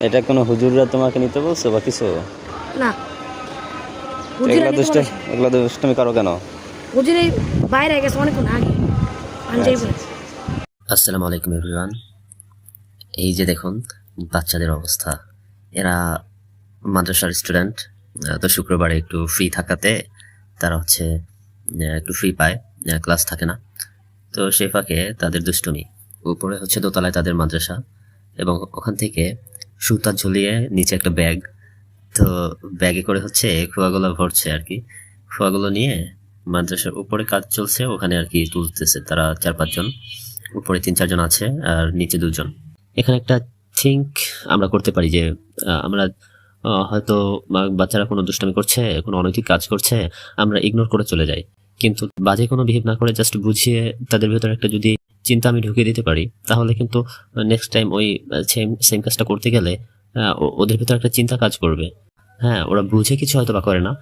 এটা কোনো হুজুররা তোমাকে নিতে বলছে বা কিছু? না এগুলা দুষ্টুমি করো কেন? হুজুর এই বাইরে গেছে অনেকক্ষণ আগে আমি যাই বলে। আসসালামু আলাইকুম এভরিওয়ান। এই যে দেখুন বাচ্চাদের অবস্থা, এরা মাদ্রাসার স্টুডেন্ট। তো শুক্রবারে একটু ফ্রি থাকাতে তারা হচ্ছে একটু ফ্রি পায়, ক্লাস থাকে না। তো সে ফাঁকে তাদের দুষ্টুমি, উপরে হচ্ছে দোতলায় তাদের মাদ্রাসা এবং ওখান থেকে সুতা ঝুলিয়ে নিচে একটা ব্যাগ, তো ব্যাগে করে হচ্ছে খোয়াগুলো ভরছে আর কি। খোয়াগুলো নিয়ে মাদ্রাসার উপরে কাজ চলছে, ওখানে আর কি তুলতেছে তারা 4-5 জন। উপরে 3-4 জন আছে আর নিচে 2 জন। এখানে একটা থিঙ্ক আমরা করতে পারি যে আমরা হয়তো বাচ্চারা কোনো দুষ্টামি করছে, কোনো অনৈতিক কাজ করছে, আমরা ইগনোর করে চলে যাই। কিন্তু বাজে কোনো বিহেভ না করে জাস্ট বুঝিয়ে তাদের ভেতরে একটা যদি চিন্তা আমি ঢুকিয়ে দিতে পারি, তাহলে কিন্তু নেক্সট টাইম ওই সেম কাজটা করতে গেলে ওদের ভেতরে একটা চিন্তা কাজ করবে। হ্যাঁ, ওরা বুঝে কিছু হয়তো বা করে না,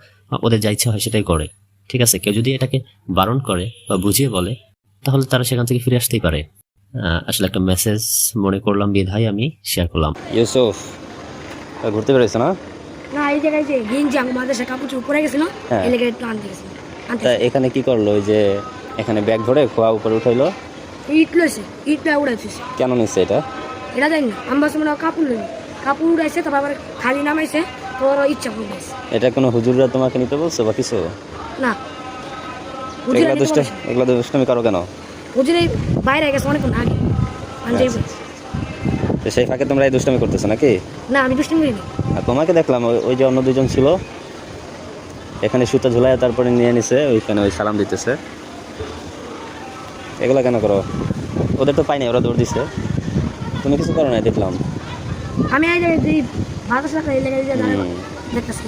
ওদের যা ইচ্ছা হয় সেটাই করে। ঠিক আছে, কেউ যদি এটাকে বারণ করে বা বুঝিয়ে বলে, তাহলে তারা সেখান থেকে ফিরে আসতেই পারে। আসলে একটা মেসেজ মনে করলাম বিধায় আমি শেয়ার করলাম। ইউসুফ ঘুরতে বেরোইছো না? না এই জায়গায় যে গেঞ্জি আমার মাদ্রাসা কাপড় চোপড় পরে গেছিল হ্যাঁ। এই লেগে একটু আনতে গেছিল। তা এখানে কি করলো? ওই যে এখানে ব্যাগ ধরে খোয়া উপরে উঠাইলো, ইট লইছে, ইটটা উড়াইছে। কেন নিচ্ছে এটা? এটা জানি না, আমি ভাবছি মনে হয় কাপড় লইল, কাপড় উড়াইছে, তারপর আবার খালি নামাইছে, তো ওর ইচ্ছা করে উড়াইছে। এটা কোনো হুজুররা তোমাকে নিতে বলছে বা কিছু? না হুজুর এগুলা দুষ্টুমি করো কেন? হুজুর এই বাইরে গেছে অনেকক্ষণ আগে আমি যাই বলে। তো সেই ফাঁকে তোমরা এই দুষ্টুমি করতেছো নাকি? না আমি দুষ্টিমি করিনি। আর তোমাকে দেখলাম ওই যে অন্য 2 জন ছিল এখানে সুতা ঝুলাইয়া তারপরে নিয়ে নিছে, ওইখানে ওই সালাম দিতেছে। এগুলা কেন করো? ওদের তো পাইনি, ওরা দৌড় দিছে, তুমি কিছু করো না দেখলাম। আমি এই জায়গায় যে মাদ্রাসা এই লেগে দেখতেছি।